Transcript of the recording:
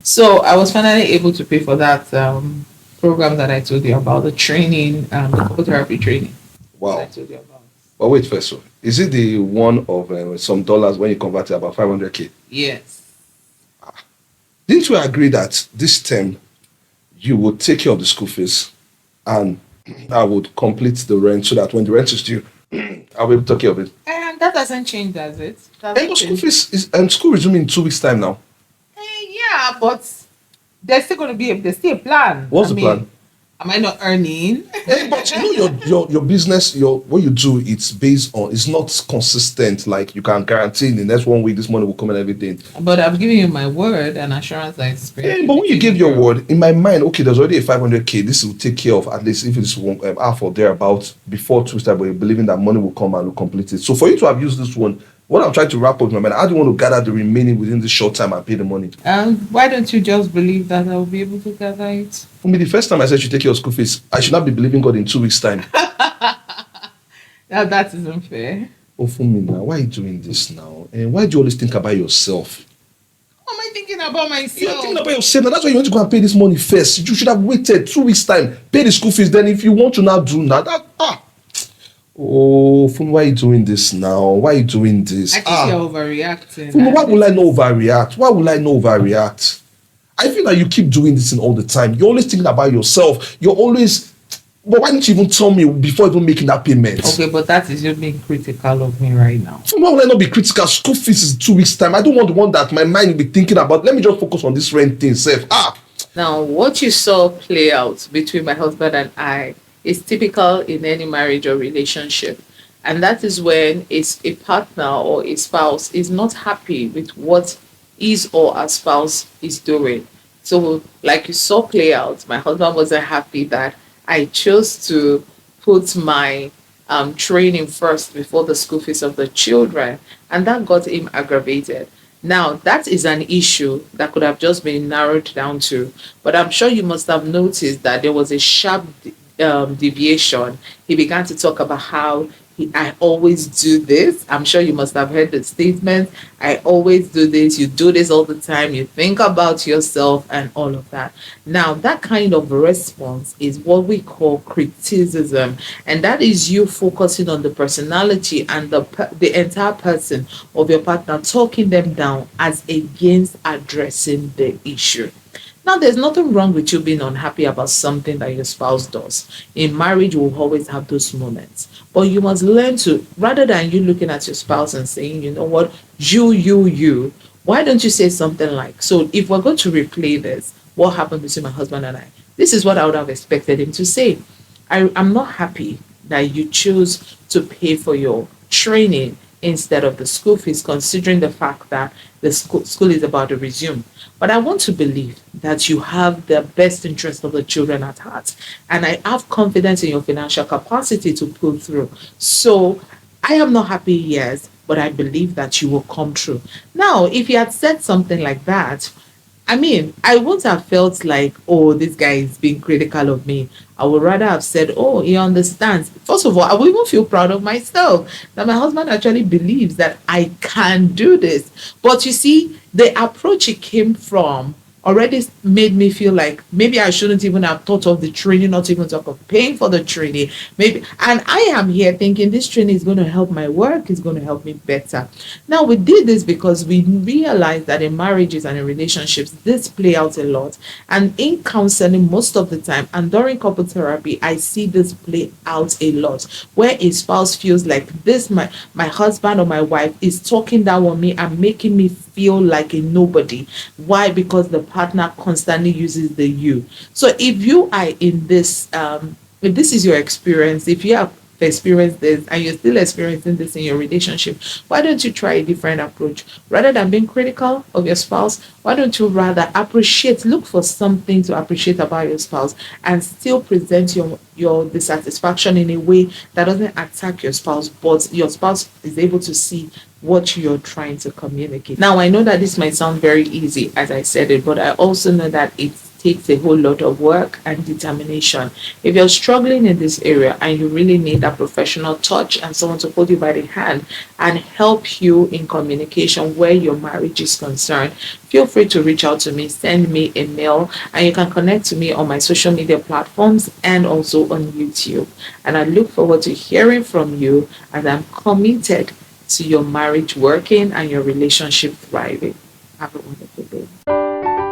So I was finally able to pay for that program that I told you about, the training, the couple therapy training that I Wow. told you about. But wait first, so is it the one of some dollars when you convert it about 500K? Yes. Didn't we agree that this term you would take care of the school fees and I would complete the rent so that when the rent is due, I'll be able to take care of it? And that hasn't changed, has it? It And hasn't the school changed. fees is school resuming in 2 weeks' time now. Yeah, but there's still going to be there's still a plan. I What's the mean, plan? am I not earning? But you know your business, your what you do, it's based on it's not consistent. Like you can guarantee in the next 1 week this money will come and everything. But I'm giving you my word and assurance that it's going to But be when you give taken your care of. word, in my mind, okay, there's already a 500K. This will take care of at least if it's one half or thereabouts before Tuesday. But you're believing that money will come and will complete it. So for you to have used this one, what I'm trying to wrap up in my mind, how do you want to gather the remaining within this short time and pay the money? Why don't you just believe that I will be able to gather it? For me, the first time I said you take your school fees, I should not be believing God in 2 weeks' time. Now that isn't fair. Oh, for me now, why are you doing this now? And why do you always think about yourself? What am I thinking about You're thinking myself? about yourself. Now that's why you want to go and pay this money first. You should have waited 2 weeks' time, pay the school fees. Then, if you want to now do now, oh, Fumi, why are you doing this now? Why are you doing this? I think you're overreacting. Fumi, why And will I not overreact? Why will I not overreact? I feel like you keep doing this thing all the time. You're always thinking about yourself. You're always. But why didn't you even tell me before even making that payment? Okay, but that is you being critical of me right now. Fumi, why will I not be critical? School fees is 2 weeks' time. I don't want the one that my mind will be thinking about. Let me just focus on this rent thing, self. Now, what you saw play out between my husband and I is typical in any marriage or relationship. And that is when it's a partner or a spouse is not happy with what his or her spouse is doing. So, like you saw play out, my husband wasn't happy that I chose to put my training first before the school fees of the children, and that got him aggravated. Now, that is an issue that could have just been narrowed down to, but I'm sure you must have noticed that there was a sharp deviation. He began to talk about how I always do this. I'm sure you must have heard the statement. I always do this. You do this all the time. You think about yourself and all of that. Now, that kind of response is what we call criticism, and that is you focusing on the personality and the entire person of your partner, talking them down as against addressing the issue. Now, there's nothing wrong with you being unhappy about something that your spouse does. In marriage, we'll always have those moments. But you must learn to, rather than you looking at your spouse and saying, you know what, you, why don't you say something like, so if we're going to replay this, what happened between my husband and I? This is what I would have expected him to say. I'm not happy that you choose to pay for your training instead of the school fees, considering the fact that the school is about to resume. But I want to believe that you have the best interest of the children at heart. And I have confidence in your financial capacity to pull through. So I am not happy, yes, but I believe that you will come through. Now, if you had said something like that, I mean, I wouldn't have felt like, oh, this guy is being critical of me. I would rather have said, oh, he understands. First of all, I would even feel proud of myself that my husband actually believes that I can do this. But you see, the approach it came from already made me feel like maybe I shouldn't even have thought of the training, not even talk of paying for the training. Maybe, and I am here thinking this training is going to help my work, is going to help me better. Now, we did this because we realized that in marriages and in relationships, this play out a lot. And in counseling, most of the time, and during couple therapy, I see this play out a lot, where a spouse feels like this, my husband or my wife is talking down on me and making me feel like a nobody. Why? Because the partner constantly uses the you. So if you are in this, if this is your experience, if you have experienced this and you're still experiencing this in your relationship, why don't you try a different approach? Rather than being critical of your spouse, why don't you rather appreciate, look for something to appreciate about your spouse and still present your dissatisfaction in a way that doesn't attack your spouse, but your spouse is able to see what you're trying to communicate. Now, I know that this might sound very easy as I said it, but I also know that it's takes a whole lot of work and determination. If you're struggling in this area and you really need a professional touch and someone to hold you by the hand and help you in communication where your marriage is concerned, feel free to reach out to me, send me a mail, and you can connect to me on my social media platforms and also on YouTube. And I look forward to hearing from you, as I'm committed to your marriage working and your relationship thriving. Have a wonderful day.